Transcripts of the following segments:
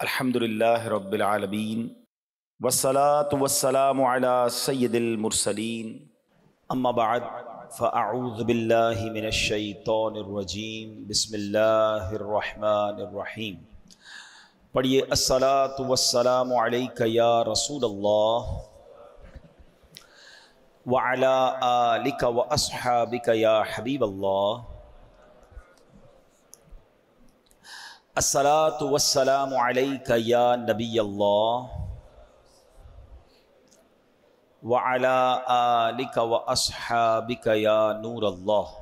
الحمدللہ رب العالمین والصلاة والسلام علی سید المرسلین اما بعد فاعوذ باللہ من الشیطان الرجیم بسم اللہ الرحمن الرحیم۔ پڑھیے الصلاة والسلام علیک یا رسول اللہ وعلی آلک واصحابک یا حبیب اللہ۔ الصلاۃ والسلام علیک یا نبی اللہ وعلی آلک واصحابک یا نور اللہ۔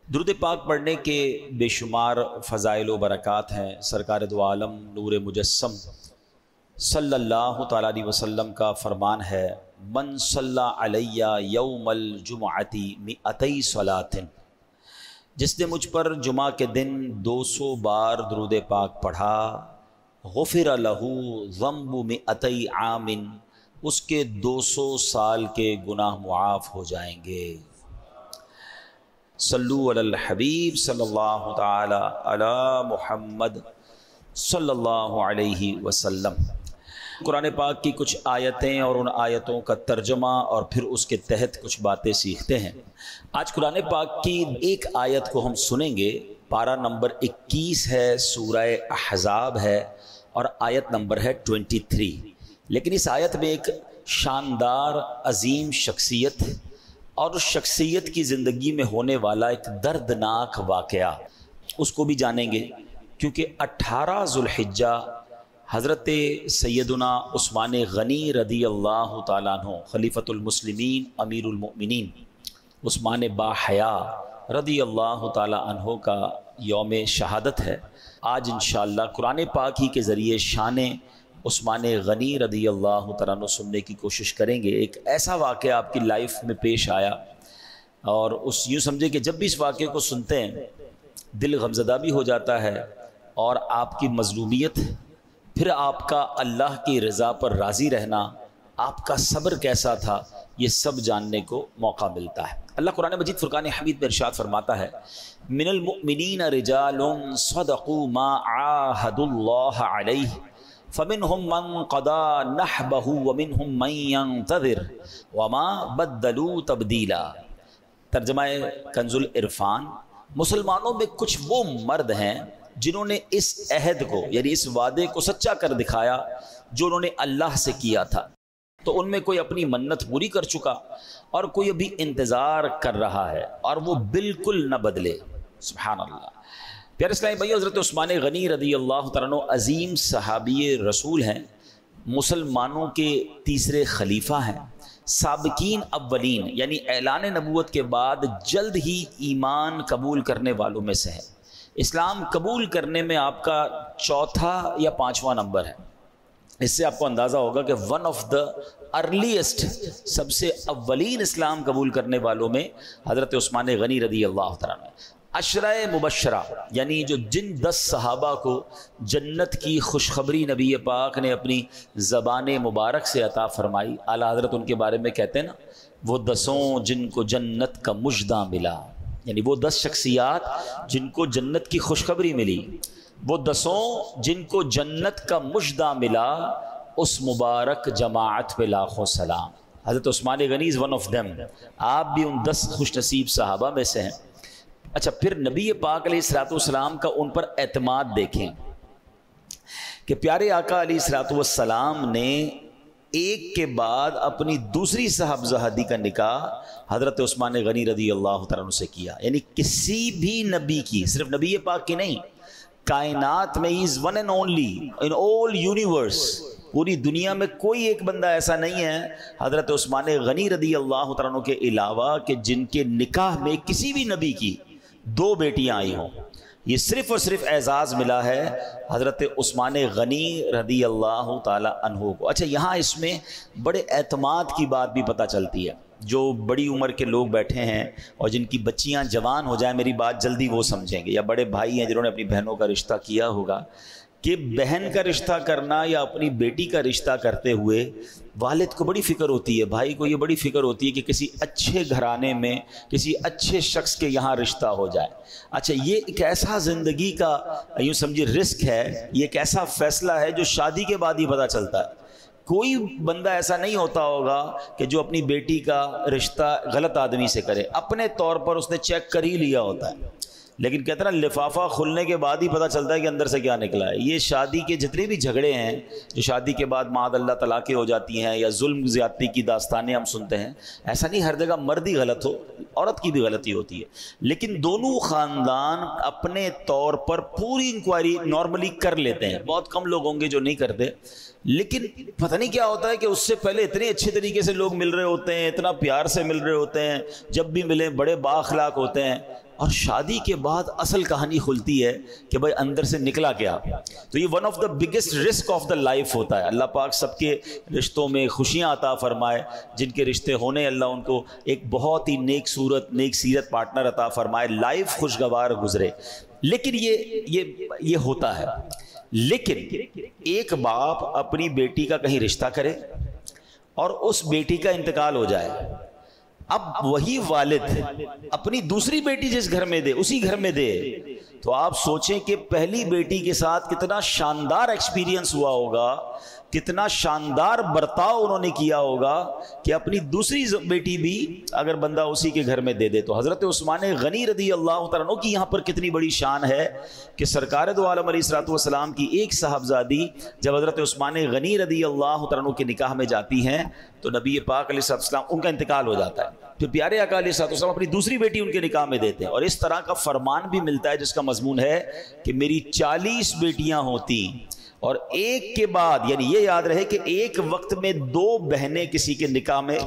درود پاک پڑھنے کے بے شمار فضائل و برکات ہیں۔ سرکار دو عالم نور مجسم صلی اللہ تعالیٰ علیہ وسلم کا فرمان ہے، من صلی علی یوم الجمعۃ 200 صلاۃ، جس نے مجھ پر جمعہ کے دن 200 بار درود پاک پڑھا، غفر لہ ذنب 200 عام، اس کے 200 سال کے گناہ معاف ہو جائیں گے۔ صلو علی الحبیب صلی اللہ تعالی علی محمد صلی اللہ علیہ وسلم۔ قرآن پاک کی کچھ آیتیں اور ان آیتوں کا ترجمہ اور پھر اس کے تحت کچھ باتیں سیکھتے ہیں۔ آج قرآن پاک کی ایک آیت کو ہم سنیں گے، پارہ نمبر 21 ہے، سورہ احزاب ہے اور آیت نمبر ہے 23۔ لیکن اس آیت میں ایک شاندار عظیم شخصیت اور اس شخصیت کی زندگی میں ہونے والا ایک دردناک واقعہ، اس کو بھی جانیں گے، کیونکہ 18 ذوالحجہ حضرت سیدنا عثمان غنی رضی اللہ تعالیٰ عنہ خلیفۃ المسلمین امیر المؤمنین عثمان با حیا رضی اللہ تعالیٰ عنہ کا یوم شہادت ہے۔ آج انشاءاللہ قرآن پاک ہی کے ذریعے شان عثمان غنی رضی اللہ تعالیٰ عنہ سننے کی کوشش کریں گے۔ ایک ایسا واقعہ آپ کی لائف میں پیش آیا اور یوں سمجھے کہ جب بھی اس واقعے کو سنتے ہیں دل غمزدہ بھی ہو جاتا ہے، اور آپ کی مظلومیت، پھر آپ کا اللہ کی رضا پر راضی رہنا، آپ کا صبر کیسا تھا، یہ سب جاننے کو موقع ملتا ہے۔ اللہ قرآن مجید فرقان حمید میں ارشاد فرماتا ہے، من المؤمنین رجال صدقوا ما عاہدوا اللہ علیہ فمنہم من قضى نحبہ ومنہم من ينتظر وما بدلوا تبدیلا۔ ترجمہ کنز العرفان، مسلمانوں میں کچھ وہ مرد ہیں جنہوں نے اس عہد کو، یعنی اس وعدے کو سچا کر دکھایا جو انہوں نے اللہ سے کیا تھا۔ تو ان میں کوئی اپنی منت پوری کر چکا اور کوئی ابھی انتظار کر رہا ہے، اور وہ بالکل نہ بدلے۔ سبحان اللہ۔ پیارے اسلامی بھائی، حضرت عثمان غنی رضی اللہ تعالیٰ عنہ عظیم صحابی رسول ہیں، مسلمانوں کے تیسرے خلیفہ ہیں، سابقین اولین، یعنی اعلان نبوت کے بعد جلد ہی ایمان قبول کرنے والوں میں سے ہیں۔ اسلام قبول کرنے میں آپ کا چوتھا یا 5واں نمبر ہے۔ اس سے آپ کو اندازہ ہوگا کہ ون آف دا ارلیسٹ، سب سے اولین اسلام قبول کرنے والوں میں حضرت عثمان غنی رضی اللہ تعالیٰ عنہ۔ عشرہ مبشرہ، یعنی جو جن 10 صحابہ کو جنت کی خوشخبری نبی پاک نے اپنی زبان مبارک سے عطا فرمائی، اعلیٰ حضرت ان کے بارے میں کہتے ہیں نا، وہ 10 جن کو جنت کا مژدہ ملا، یعنی وہ 10 شخصیات جن کو جنت کی خوشخبری ملی، وہ 10 جن کو جنت کا مژدہ ملا، اس مبارک جماعت پہ لاکھوں سلام۔ حضرت عثمان غنی از ون آف دیم۔ آپ بھی ان 10 خوش نصیب صحابہ میں سے ہیں۔ اچھا، پھر نبی پاک علیہ الصلوۃ والسلام کا ان پر اعتماد دیکھیں کہ پیارے آقا علیہ الصلوۃ والسلام نے ایک کے بعد اپنی دوسری صاحبزادی کا نکاح حضرت عثمان غنی رضی اللہ تعالیٰ عنہ سے کیا، یعنی کسی بھی نبی کی، صرف نبی پاک کی نہیں، کائنات میں is one and only in all universe, پوری دنیا میں کوئی ایک بندہ ایسا نہیں ہے حضرت عثمان غنی رضی اللہ تعالیٰ عنہ کے علاوہ کہ جن کے نکاح میں کسی بھی نبی کی 2 بیٹیاں آئی ہوں۔ یہ صرف اور صرف اعزاز ملا ہے حضرت عثمان غنی رضی اللہ تعالی عنہ کو۔ اچھا، یہاں اس میں بڑے اعتماد کی بات بھی پتہ چلتی ہے۔ جو بڑی عمر کے لوگ بیٹھے ہیں اور جن کی بچیاں جوان ہو جائیں، میری بات جلدی وہ سمجھیں گے، یا بڑے بھائی ہیں جنہوں نے اپنی بہنوں کا رشتہ کیا ہوگا، کہ بہن کا رشتہ کرنا یا اپنی بیٹی کا رشتہ کرتے ہوئے والد کو بڑی فکر ہوتی ہے، بھائی کو یہ بڑی فکر ہوتی ہے کہ کسی اچھے گھرانے میں کسی اچھے شخص کے یہاں رشتہ ہو جائے۔ اچھا، یہ ایک ایسا زندگی کا یوں سمجھے رسک ہے، یہ ایک ایسا فیصلہ ہے جو شادی کے بعد ہی پتہ چلتا ہے۔ کوئی بندہ ایسا نہیں ہوتا ہوگا کہ جو اپنی بیٹی کا رشتہ غلط آدمی سے کرے، اپنے طور پر اس نے چیک کر ہی لیا ہوتا ہے، لیکن کہتے ہیں نا لفافہ کھلنے کے بعد ہی پتہ چلتا ہے کہ اندر سے کیا نکلا ہے۔ یہ شادی کے جتنے بھی جھگڑے ہیں جو شادی کے بعد معاذ اللہ طلاقیں ہو جاتی ہیں یا ظلم زیادتی کی داستانیں ہم سنتے ہیں، ایسا نہیں ہر جگہ مرد ہی غلط ہو، عورت کی بھی غلطی ہوتی ہے، لیکن دونوں خاندان اپنے طور پر پوری انکوائری نارملی کر لیتے ہیں۔ بہت کم لوگ ہوں گے جو نہیں کرتے، لیکن پتہ نہیں کیا ہوتا ہے کہ اس سے پہلے اتنے اچھے طریقے سے لوگ مل رہے ہوتے ہیں، اتنا پیار سے مل رہے ہوتے ہیں، جب بھی ملیں بڑے بااخلاق ہوتے ہیں، اور شادی کے بعد اصل کہانی کھلتی ہے کہ بھائی اندر سے نکلا کیا۔ تو یہ one of the biggest risk of the life ہوتا ہے۔ اللہ پاک سب کے رشتوں میں خوشیاں عطا فرمائے، جن کے رشتے ہونے اللہ ان کو ایک بہت ہی نیک صورت نیک سیرت پارٹنر عطا فرمائے، لائف خوشگوار گزرے۔ لیکن یہ ہوتا ہے، لیکن ایک باپ اپنی بیٹی کا کہیں رشتہ کرے اور اس بیٹی کا انتقال ہو جائے، اب وہی والد اپنی دوسری بیٹی جس گھر میں دے اسی گھر میں دے، تو آپ سوچیں کہ پہلی بیٹی کے ساتھ کتنا شاندار ایکسپیرینس ہوا ہوگا، کتنا شاندار برتاؤ انہوں نے کیا ہوگا کہ اپنی دوسری بیٹی بھی اگر بندہ اسی کے گھر میں دے دے۔ تو حضرت عثمان غنی رضی اللہ تعالیٰ عنہ کی یہاں پر کتنی بڑی شان ہے کہ سرکار دو عالم علیہ الصلوۃ والسلام کی ایک صاحبزادی جب حضرت عثمان غنی رضی اللہ تعالیٰ عنہ کے نکاح میں جاتی ہیں تو نبی پاک علیہ السلام ان کا انتقال ہو جاتا ہے، پھر پیارے آقا علیہ السلام اپنی دوسری بیٹی ان کے نکاح میں دیتے ہیں، اور اس طرح کا فرمان بھی ملتا ہے جس کا مضمون ہے کہ میری 40 بیٹیاں ہوتی اور ایک کے بعد، یعنی یہ یاد رہے کہ ایک وقت میں 2 بہنیں کسی کے نکاح میں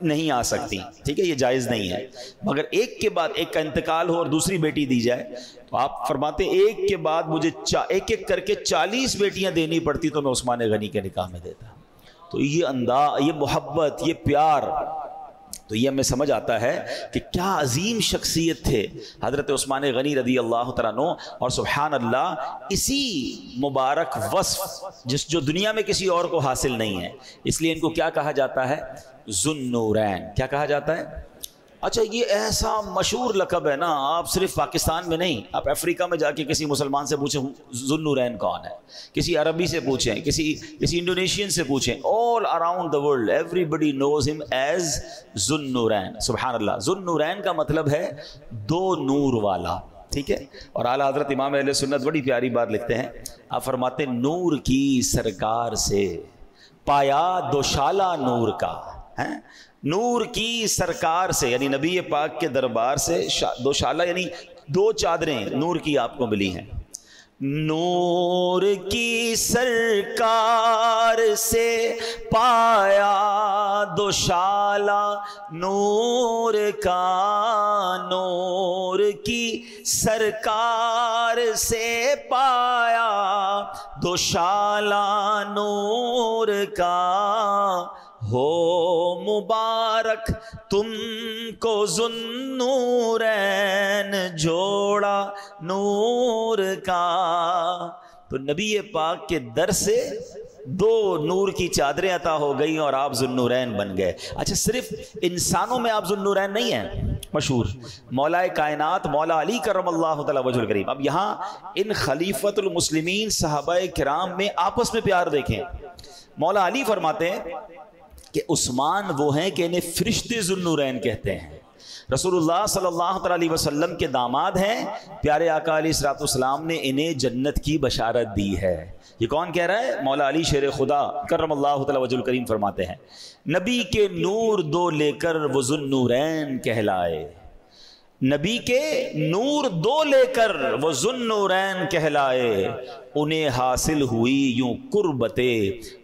نہیں آ سکتی، ٹھیک ہے، یہ جائز نہیں ہے، مگر ایک کے بعد ایک کا انتقال ہو اور دوسری بیٹی دی جائے تو آپ فرماتے ایک کے بعد مجھے ایک ایک کر کے 40 بیٹیاں دینی پڑتی تو میں عثمان غنی کے نکاح میں دیتا۔ تو یہ انداز، یہ محبت، یہ پیار، تو یہ ہمیں سمجھ آتا ہے کہ کیا عظیم شخصیت تھے حضرت عثمان غنی رضی اللہ تعالیٰ عنہ، اور سبحان اللہ اسی مبارک وصف جو دنیا میں کسی اور کو حاصل نہیں ہے، اس لیے ان کو کیا کہا جاتا ہے؟ ذو النورین۔ کیا کہا جاتا ہے؟ اچھا، یہ ایسا مشہور لقب ہے نا، آپ صرف پاکستان میں نہیں، آپ افریقہ میں جا کے کسی مسلمان سے پوچھیں ذو النورین کون ہے، کسی عربی سے پوچھیں، کسی انڈونیشین سے پوچھیں، all around the world everybody knows him as ذو النورین۔ سبحان اللہ، ذو النورین کا مطلب ہے 2 نور والا، ٹھیک ہے۔ اور اعلیٰ حضرت امام اہل سنت بڑی پیاری بات لکھتے ہیں، آپ فرماتے ہیں نور کی سرکار سے پایا دوشالہ نور کا، نور کی سرکار سے، یعنی نبی پاک کے دربار سے دوشالہ یعنی 2 چادریں نور کی آپ کو ملی ہیں۔ نور کی سرکار سے پایا دوشالہ نور کا، نور کی سرکار سے پایا دوشالہ نور کا، ہو مبارک تم کو ذو النورین جوڑا نور کا۔ تو نبی پاک کے در سے 2 نور کی چادریں عطا ہو گئی اور آپ ذو النورین بن گئے۔ اچھا، صرف انسانوں میں آپ ذو النورین نہیں ہیں، مشہور مولا کائنات مولا علی کرم اللہ تعالی وجہ الکریم۔ اب یہاں ان خلیفۃ المسلمین صحابہ کرام میں آپس میں پیار دیکھیں۔ مولا علی فرماتے ہیں کہ عثمان وہ ہیں کہ انہیں فرشتے ذو النورین کہتے ہیں، رسول اللہ صلی اللہ علیہ وسلم کے داماد ہیں، پیارے آقا علیہ الصلوۃ والسلام نے انہیں جنت کی بشارت دی ہے۔ یہ کون کہہ رہا ہے؟ مولا علی شیر خدا کرم اللہ تعالی وجہ الکریم فرماتے ہیں نبی کے نور 2 لے کر وہ ذو النورین کہلائے، نبی کے نور 2 لے کر وہ ذو النورین کہلائے، انہیں حاصل ہوئی یوں قربت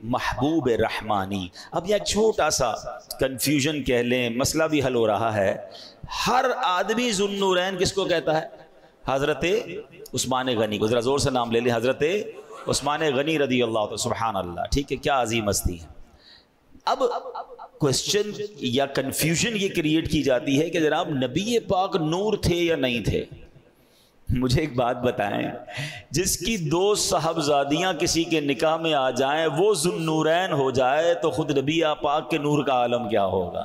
محبوب رحمانی۔ اب یہ چھوٹا سا کنفیوژن کہہ لیں، مسئلہ بھی حل ہو رہا ہے۔ ہر آدمی ذو النورین کس کو کہتا ہے؟ حضرت عثمان غنی کو۔ ذرا زور سے نام لے لیں، حضرت عثمان غنی رضی اللہ عنہ۔ سبحان اللہ، ٹھیک ہے، کیا عظیم ہستی ہے۔ اب کوشچن یا کنفیوژن یہ کریٹ کی جاتی ہے کہ جناب نبی پاک نور تھے یا نہیں تھے؟ مجھے ایک بات بتائیں، جس کی دو صاحبزادیاں کسی کے نکاح میں آ جائیں وہ ذو النورین ہو جائے تو خود نبی پاک کے نور کا عالم کیا ہوگا؟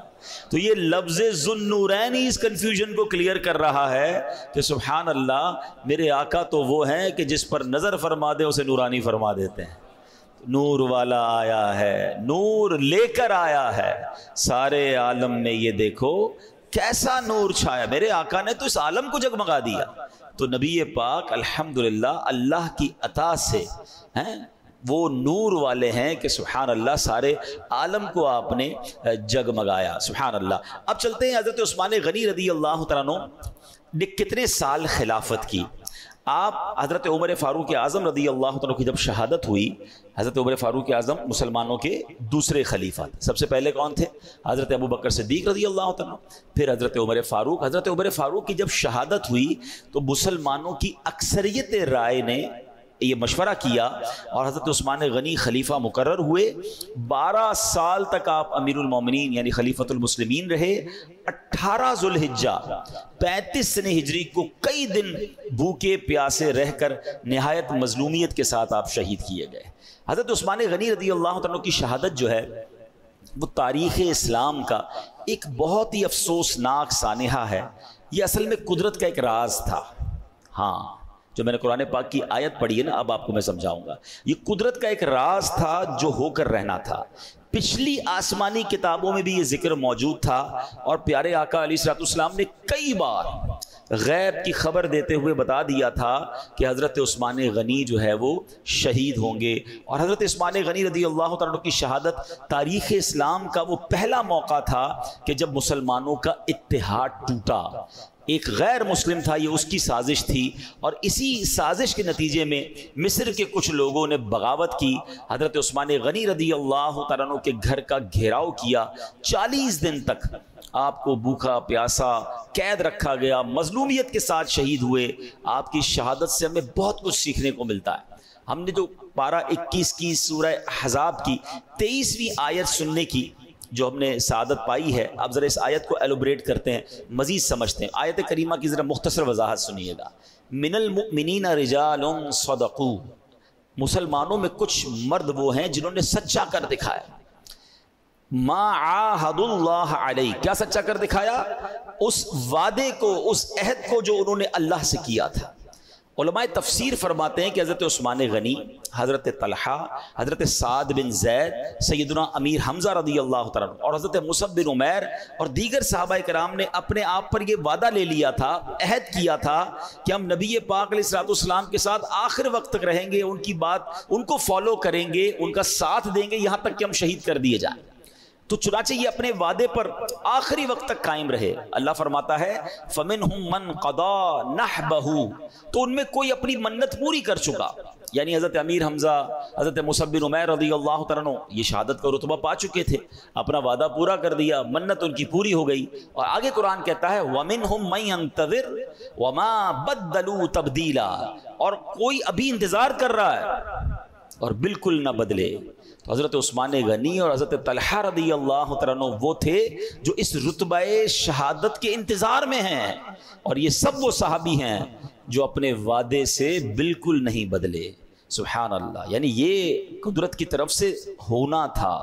تو یہ لفظ ذو النورین ہی اس کنفیوژن کو کلیئر کر رہا ہے کہ سبحان اللہ، میرے آقا تو وہ ہیں کہ جس پر نظر فرما دے اسے نورانی فرما دیتے ہیں۔ نور والا آیا ہے، نور لے کر آیا ہے سارے عالم میں، یہ دیکھو کیسا نور چھایا، میرے آقا نے تو اس عالم کو جگمگا دیا۔ تو نبی پاک الحمدللہ اللہ کی عطا سے ہیں وہ نور والے ہیں کہ سبحان اللہ سارے عالم کو آپ نے جگمگایا، سبحان اللہ۔ اب چلتے ہیں حضرت عثمان غنی رضی اللہ تعالیٰ عنہ نے کتنے سال خلافت کی۔ آپ حضرت عمر فاروق اعظم رضی اللہ تعالیٰ کی جب شہادت ہوئی، حضرت عمر فاروق اعظم مسلمانوں کے دوسرے خلیفہ، سب سے پہلے کون تھے؟ حضرت ابو بکر صدیق رضی اللہ تعالیٰ، پھر حضرت عمر فاروق۔ حضرت عمر فاروق کی جب شہادت ہوئی تو مسلمانوں کی اکثریت رائے نے یہ مشورہ کیا اور حضرت عثمان غنی خلیفہ مقرر ہوئے۔ 12 سال تک آپ امیر المومنین یعنی خلیفۃ المسلمین رہے۔ 18 ذوالحجہ 35 سنہ ہجری کو کئی دن بھوکے پیاسے رہ کر نہایت مظلومیت کے ساتھ آپ شہید کیے گئے۔ حضرت عثمان غنی رضی اللہ تعالیٰ کی شہادت جو ہے وہ تاریخ اسلام کا ایک بہت ہی افسوسناک سانحہ ہے۔ یہ اصل میں قدرت کا ایک راز تھا۔ ہاں، جو میں نے قرآن پاک کی آیت پڑھی ہے نا، اب آپ کو میں سمجھاؤں گا، یہ قدرت کا ایک راز تھا جو ہو کر رہنا تھا۔ پچھلی آسمانی کتابوں میں بھی یہ ذکر موجود تھا اور پیارے آقا علیہ السلام نے کئی بار غیب کی خبر دیتے ہوئے بتا دیا تھا کہ حضرت عثمان غنی جو ہے وہ شہید ہوں گے۔ اور حضرت عثمان غنی رضی اللہ تعالیٰ کی شہادت تاریخ اسلام کا وہ پہلا موقع تھا کہ جب مسلمانوں کا اتحاد ٹوٹا۔ ایک غیر مسلم تھا، یہ اس کی سازش تھی، اور اسی سازش کے نتیجے میں مصر کے کچھ لوگوں نے بغاوت کی، حضرت عثمان غنی رضی اللہ تعالیٰ عنہ کے گھر کا گھیراؤ کیا۔ 40 دن تک آپ کو بھوکا پیاسا قید رکھا گیا، مظلومیت کے ساتھ شہید ہوئے۔ آپ کی شہادت سے ہمیں بہت کچھ سیکھنے کو ملتا ہے۔ ہم نے جو پارہ 21 کی سورہ احزاب کی 23ویں آیت سننے کی جو ہم نے سعادت پائی ہے، اب ذرا اس آیت کو ایلوبریٹ کرتے ہیں، مزید سمجھتے ہیں۔ آیت کریمہ کی ذرا مختصر وضاحت سنیے گا۔ من المؤمنین رجال صدقوا، مسلمانوں میں کچھ مرد وہ ہیں جنہوں نے سچا کر دکھایا۔ ما عاہد اللہ علیہ، کیا سچا کر دکھایا؟ اس وعدے کو، اس عہد کو جو انہوں نے اللہ سے کیا تھا۔ علماء تفسیر فرماتے ہیں کہ حضرت عثمان غنی، حضرت طلحہ، حضرت سعد بن زید، سیدنا امیر حمزہ رضی اللہ تعالیٰ اور حضرت مصعب بن عمیر اور دیگر صحابہ کرام نے اپنے آپ پر یہ وعدہ لے لیا تھا، عہد کیا تھا کہ ہم نبی پاک علیہ السلام کے ساتھ آخر وقت تک رہیں گے، ان کی بات، ان کو فالو کریں گے، ان کا ساتھ دیں گے یہاں تک کہ ہم شہید کر دیے جائیں۔ تو چنانچہ یہ اپنے وعدے پر آخری وقت تک قائم رہے۔ اللہ فرماتا ہے فَمِنْهُمْ مَنْ قَضَى نَحْبَهُ، تو ان میں کوئی اپنی منت پوری کر چکا، یعنی حضرت امیر حمزہ، حضرت مصعب بن عمیر رضی اللہ تعالیٰ عنہ یہ شہادت کا رتبہ پا چکے تھے، اپنا وعدہ پورا کر دیا، منت ان کی پوری ہو گئی۔ اور آگے قرآن کہتا ہے وَمِنْهُمْ مَنْ يَنْتَظِرُ وَمَا بَدَّلُوا تَبْدِيلًا، اور کوئی ابھی انتظار کر رہا ہے اور بالکل نہ بدلے۔ تو حضرت عثمان غنی اور حضرت طلحہ رضی اللہ تعالیٰ عنہ وہ تھے جو اس رتبہ شہادت کے انتظار میں ہیں، اور یہ سب وہ صحابی ہیں جو اپنے وعدے سے بالکل نہیں بدلے۔ سبحان اللہ، یعنی یہ قدرت کی طرف سے ہونا تھا،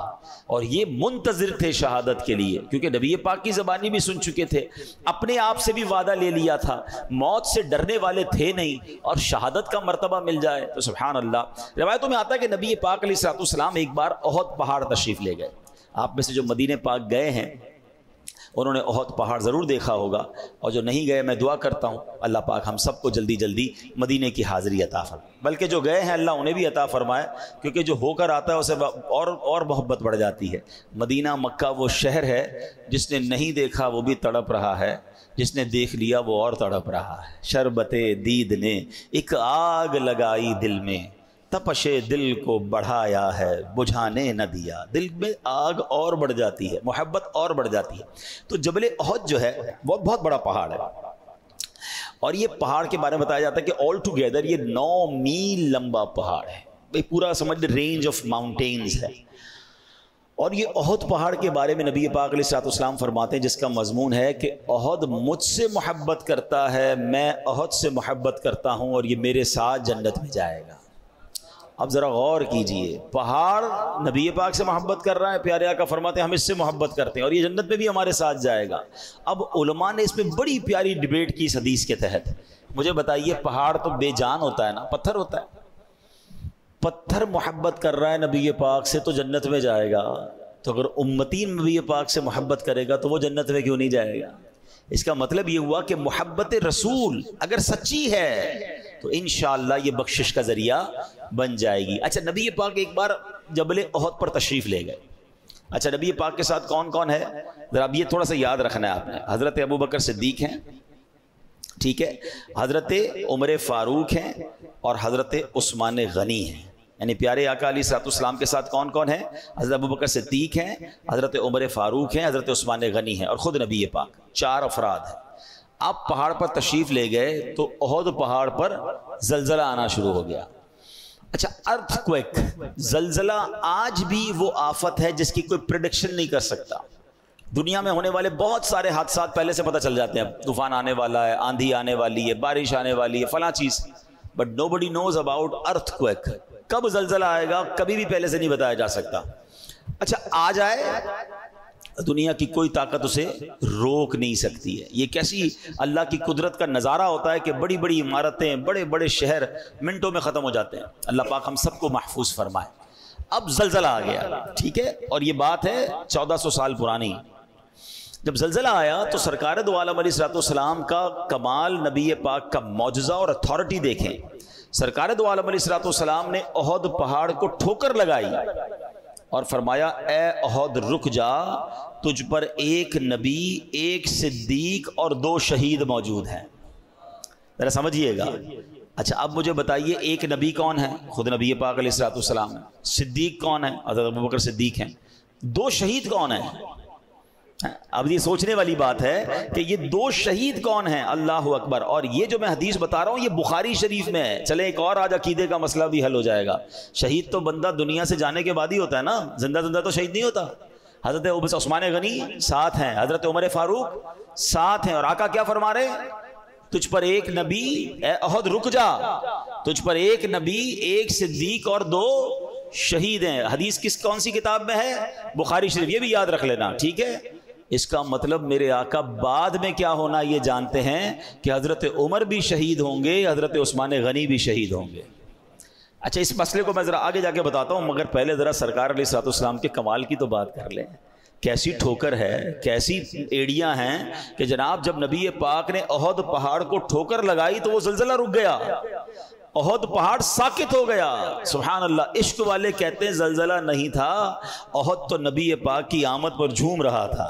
اور یہ منتظر تھے شہادت کے لیے، کیونکہ نبی پاک کی زبانی بھی سن چکے تھے، اپنے آپ سے بھی وعدہ لے لیا تھا، موت سے ڈرنے والے تھے نہیں، اور شہادت کا مرتبہ مل جائے تو سبحان اللہ۔ روایتوں میں آتا ہے کہ نبی پاک علیہ السلام ایک بار احد پہاڑ تشریف لے گئے۔ آپ میں سے جو مدینے پاک گئے ہیں انہوں نے احد پہاڑ ضرور دیکھا ہوگا، اور جو نہیں گئے میں دعا کرتا ہوں اللہ پاک ہم سب کو جلدی جلدی مدینے کی حاضری عطا فرمائے، بلکہ جو گئے ہیں اللہ انہیں بھی عطا فرمائے، کیونکہ جو ہو کر آتا ہے اسے اور محبت بڑھ جاتی ہے۔ مدینہ مکہ وہ شہر ہے جس نے نہیں دیکھا وہ بھی تڑپ رہا ہے، جس نے دیکھ لیا وہ اور تڑپ رہا ہے۔ شربت دید نے ایک آگ لگائی دل میں، تپش دل کو بڑھایا ہے بجھانے نہ دیا۔ دل میں آگ اور بڑھ جاتی ہے، محبت اور بڑھ جاتی ہے۔ تو جبل احد جو ہے وہ بہت بڑا پہاڑ ہے، اور یہ پہاڑ کے بارے میں بتایا جاتا ہے کہ آل ٹوگیدر یہ 9 میل لمبا پہاڑ ہے، پورا سمجھ رینج آف ماؤنٹینز ہے۔ اور یہ احد پہاڑ کے بارے میں نبی پاک علیہ الصلوۃ والسلام فرماتے ہیں، جس کا مضمون ہے کہ احد مجھ سے محبت کرتا ہے، میں احد سے محبت کرتا ہوں، اور یہ میرے ساتھ جنت میں جائے گا۔ اب ذرا غور کیجئے، پہاڑ نبی پاک سے محبت کر رہا ہے، پیارے آقا فرماتے ہیں ہم اس سے محبت کرتے ہیں اور یہ جنت میں بھی ہمارے ساتھ جائے گا۔ اب علماء نے اس میں بڑی پیاری ڈیبیٹ کی اس حدیث کے تحت۔ مجھے بتائیے، پہاڑ تو بے جان ہوتا ہے نا، پتھر ہوتا ہے، پتھر محبت کر رہا ہے نبی پاک سے تو جنت میں جائے گا، تو اگر امتی نبی پاک سے محبت کرے گا تو وہ جنت میں کیوں نہیں جائے گا؟ اس کا مطلب یہ ہوا کہ محبت رسول اگر سچی ہے تو انشاءاللہ یہ بخشش کا ذریعہ بن جائے گی۔ اچھا، نبی پاک ایک بار جبل احد پر تشریف لے گئے۔ اچھا، نبی پاک کے ساتھ کون کون ہے؟ ذرا اب یہ تھوڑا سا یاد رکھنا ہے آپ نے۔ حضرت ابوبکر صدیق ہیں، ٹھیک ہے، حضرت عمر فاروق ہیں، اور حضرت عثمان غنی ہیں۔ یعنی پیارے آقا علیہ الصلوۃ والسلام کے ساتھ کون کون ہیں؟ حضرت ابوبکر صدیق ہیں، حضرت عمر فاروق ہیں، حضرت عثمان غنی ہیں، اور خود نبی پاک، 4 افراد ہیں۔ آپ پہاڑ پر تشریف لے گئے تو احد پہاڑ پر زلزلہ آنا شروع ہو گیا۔ اچھا، ارتھ کویک، زلزلہ آج بھی وہ آفت ہے جس کی کوئی پریڈکشن نہیں کر سکتا۔ دنیا میں ہونے والے بہت سارے حادثات پہلے سے پتہ چل جاتے ہیں، طوفان آنے والا ہے، آندھی آنے والی ہے، بارش آنے والی ہے، فلاں چیز، but nobody knows about earthquake۔ کب زلزلہ آئے گا کبھی بھی پہلے سے نہیں بتایا جا سکتا۔ اچھا، آ جائے دنیا کی کوئی طاقت اسے روک نہیں سکتی ہے۔ یہ کیسی اللہ کی قدرت کا نظارہ ہوتا ہے کہ بڑی بڑی عمارتیں، بڑے بڑے شہر منٹوں میں ختم ہو جاتے ہیں۔ اللہ پاک ہم سب کو محفوظ فرمائے۔ اب زلزلہ آ گیا، ٹھیک ہے، اور یہ بات ہے 1400 سال پرانی۔ جب زلزلہ آیا تو سرکار دو عالم علیہ الصلوۃ والسلام کا کمال، نبی پاک کا معجزہ اور اتھارٹی دیکھیں۔ سرکار دو عالم علیہ الصلوۃ والسلام نے احد پہاڑ کو ٹھوکر لگائی اور فرمایا، اے احد رک جا، تجھ پر ایک نبی، ایک صدیق اور 2 شہید موجود ہیں۔ ذرا سمجھیے گا۔ اچھا، اب مجھے بتائیے، ایک نبی کون ہے؟ خود نبی پاک علیہ الصلوۃ والسلام ہے۔ صدیق کون ہے؟ حضرت ابوبکر صدیق ہیں۔ 2 شہید کون ہیں؟ اب یہ سوچنے والی بات ہے کہ یہ 2 شہید کون ہیں؟ اللہ اکبر۔ اور یہ جو میں حدیث بتا رہا ہوں یہ بخاری شریف میں ہے۔ چلے ایک اور آج عقیدے کا مسئلہ بھی حل ہو جائے گا۔ شہید تو بندہ دنیا سے جانے کے بعد ہی ہوتا ہے نا، زندہ زندہ تو شہید نہیں ہوتا۔ حضرت عثمان غنی ساتھ ہیں، حضرت عمر فاروق ساتھ ہیں، اور آقا کیا فرما رہے ہیں؟ تجھ پر ایک نبی، اے احد رک جا، تجھ پر ایک نبی، ایک صدیق اور 2 شہید ہیں۔ حدیث کون سی کتاب میں ہے؟ بخاری شریف۔ یہ بھی یاد رکھ لینا، ٹھیک ہے۔ اس کا مطلب میرے آقا بعد میں کیا ہونا یہ جانتے ہیں کہ حضرت عمر بھی شہید ہوں گے، حضرت عثمان غنی بھی شہید ہوں گے۔ اچھا، اس مسئلے کو میں ذرا آگے جا کے بتاتا ہوں، مگر پہلے ذرا سرکار علیہ الصلوۃ والسلام کے کمال کی تو بات کر لیں۔ کیسی ٹھوکر ہے، کیسی ایڑیاں ہیں کہ جناب جب نبی پاک نے احد پہاڑ کو ٹھوکر لگائی تو وہ زلزلہ رک گیا، احد پہاڑ ساکت ہو گیا۔ سبحان اللہ۔ عشق والے کہتے ہیں زلزلہ نہیں تھا، احد تو نبی پاک کی آمد پر جھوم رہا تھا،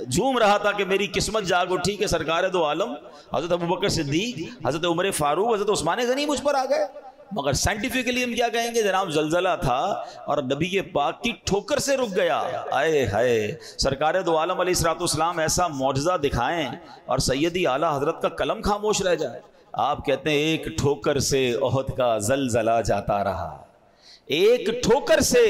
جھوم رہا تھا کہ میری قسمت جاگ اٹھی کہ سرکار دو عالم حضرت ابوبکر صدیق، حضرت عمر فاروق، حضرت عثمان غنی مجھ پر آ گئے۔ مگر سائنٹیفکلی ہم کیا کہیں گے؟ جناب زلزلہ تھا اور نبی پاک کی ٹھوکر سے رک گیا۔ آئے ہائے، سرکار دو عالم علیہ الصلوۃ والسلام ایسا معجزہ دکھائیں اور سیدی اعلیٰ حضرت کا قلم خاموش رہ جائے۔ آپ کہتے ہیں ایک ٹھوکر سے احد کا زلزلہ جاتا رہا، ایک ٹھوکر سے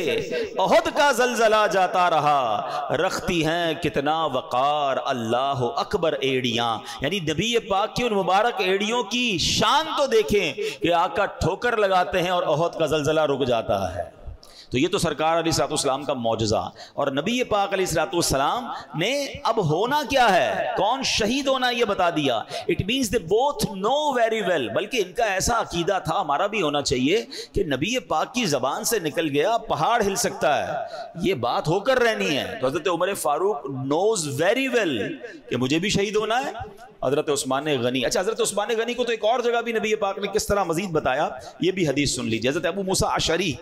احد کا زلزلہ جاتا رہا، رکھتی ہیں کتنا وقار اللہ اکبر ایڑیاں۔ یعنی نبی پاک کی ان مبارک ایڑیوں کی شان تو دیکھیں کہ آقا ٹھوکر لگاتے ہیں اور احد کا زلزلہ رک جاتا ہے۔ تو یہ تو سرکار علیہ الصلوۃ والسلام کا معجزہ، اور نبی پاک علیہ الصلوۃ والسلام نے اب ہونا کیا ہے، کون شہید ہونا یہ بتا دیا۔ It means they both know very well, بلکہ ان کا ایسا عقیدہ تھا، ہمارا بھی ہونا چاہیے، کہ نبی پاک کی زبان سے نکل گیا پہاڑ ہل سکتا ہے، یہ بات ہو کر رہنی ہے۔ تو حضرت عمر فاروق نوز ویری ویل کہ مجھے بھی شہید ہونا ہے۔ حضرت عثمان غنی، اچھا حضرت عثمان غنی کو تو ایک اور جگہ بھی نبی پاک نے کس طرح مزید بتایا، یہ بھی حدیث سن لیجیے۔ حضرت ابو موسیٰ اشعری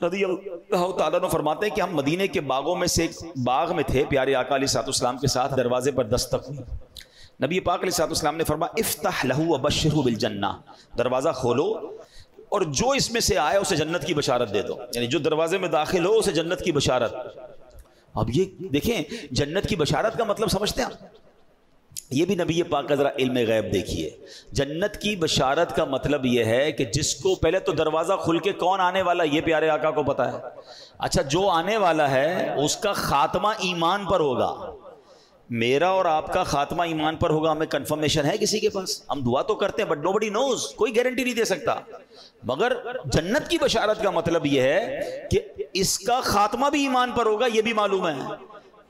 رضی اللہ تعالیٰ عنہ فرماتے ہیں کہ ہم مدینے کے باغوں میں سے ایک باغ میں تھے، پیارے آقا علیہ الصلوۃ والسلام کے ساتھ، دروازے پر دستک ہوئی، نبی پاک علیہ الصلوۃ والسلام نے فرمایا افتح لہ وبشرہ بالجنہ، دروازہ کھولو اور جو اس میں سے آئے اسے جنت کی بشارت دے دو، یعنی جو دروازے میں داخل ہو اسے جنت کی بشارت۔ اب یہ دیکھیں جنت کی بشارت کا مطلب سمجھتے ہیں آپ؟ یہ بھی نبی پاک کا ذرا علم غیب دیکھیے. جنت کی بشارت کا مطلب یہ ہے کہ جس کو پہلے تو دروازہ کھل کے کون آنے والا یہ پیارے آقا کو پتا ہے. اچھا جو آنے والا ہے اس کا خاتمہ ایمان پر ہوگا. میرا اور آپ کا خاتمہ ایمان پر ہوگا, ہمیں کنفرمیشن ہے کسی کے پاس؟ ہم دعا تو کرتے ہیں بٹ نوبڈی نوز, کوئی گارنٹی نہیں دے سکتا. مگر جنت کی بشارت کا مطلب یہ ہے کہ اس کا خاتمہ بھی ایمان پر ہوگا, یہ بھی معلوم ہے,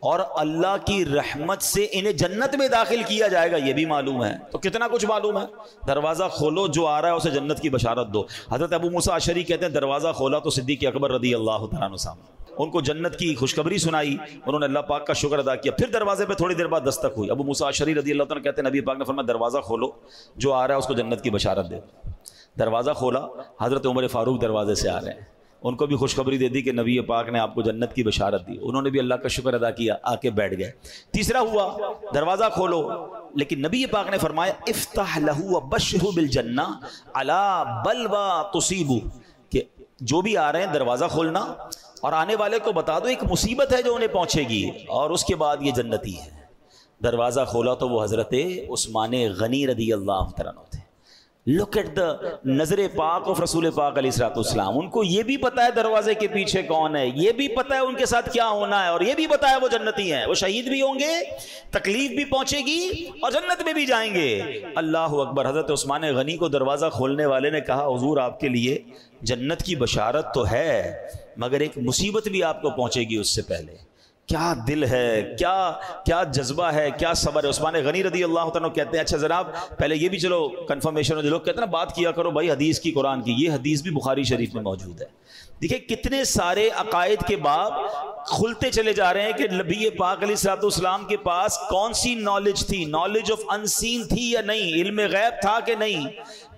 اور اللہ کی رحمت سے انہیں جنت میں داخل کیا جائے گا, یہ بھی معلوم ہے. تو کتنا کچھ معلوم ہے. دروازہ کھولو, جو آ رہا ہے اسے جنت کی بشارت دو. حضرت ابو موسیٰ اشعری کہتے ہیں دروازہ کھولا تو صدیق اکبر رضی اللہ تعالیٰ عنہ سامنے, ان کو جنت کی خوشخبری سنائی, انہوں نے اللہ پاک کا شکر ادا کیا. پھر دروازے پہ تھوڑی دیر بعد دستک ہوئی. ابو موسیٰ اشعری رضی اللہ تعالیٰ کہتے ہیں نبی پاک نے فرمایا دروازہ کھولو, جو آ رہا ہے اس کو جنت کی بشارت دے. دروازہ کھولا, حضرت عمر فاروق دروازے سے آ رہے ہیں, ان کو بھی خوشخبری دے دی کہ نبی پاک نے آپ کو جنت کی بشارت دی. انہوں نے بھی اللہ کا شکر ادا کیا, آ کے بیٹھ گئے. تیسرا ہوا دروازہ کھولو, لیکن نبی پاک نے فرمایا افتح لہو وبشرہ بالجنہ علی بلوی تصیبہ, کہ جو بھی آ رہے ہیں دروازہ کھولنا اور آنے والے کو بتا دو ایک مصیبت ہے جو انہیں پہنچے گی اور اس کے بعد یہ جنتی ہے. دروازہ کھولا تو وہ حضرت عثمان غنی رضی اللہ عنہ تھے. لک ایٹ دا نظر پاک آف رسول پاک علیہ الصلوۃ والسلام. ان کو یہ بھی پتا ہے دروازے کے پیچھے کون ہے, یہ بھی پتا ہے ان کے ساتھ کیا ہونا ہے, اور یہ بھی پتا ہے وہ جنتی ہیں, وہ شہید بھی ہوں گے, تکلیف بھی پہنچے گی اور جنت میں بھی جائیں گے. اللہ اکبر. حضرت عثمان غنی کو دروازہ کھولنے والے نے کہا حضور آپ کے لیے جنت کی بشارت تو ہے مگر ایک مصیبت بھی آپ کو پہنچے گی اس سے پہلے. کیا دل ہے, کیا جذبہ ہے, کیا صبر ہے. عثمان غنی رضی اللہ عنہ کہتے ہیں اچھا جناب پہلے یہ بھی چلو کنفرمیشن ہو, جو لوگ کہتے ہیں نا بات کیا کرو بھائی حدیث کی قرآن کی, یہ حدیث بھی بخاری شریف میں موجود ہے. دیکھیں کتنے سارے عقائد کے باب کھلتے چلے جا رہے ہیں کہ نبی پاک علیہ الصلوۃ والسلام کے پاس کون سی نالج تھی, نالج آف انسین تھی یا نہیں, علم غیب تھا کہ نہیں.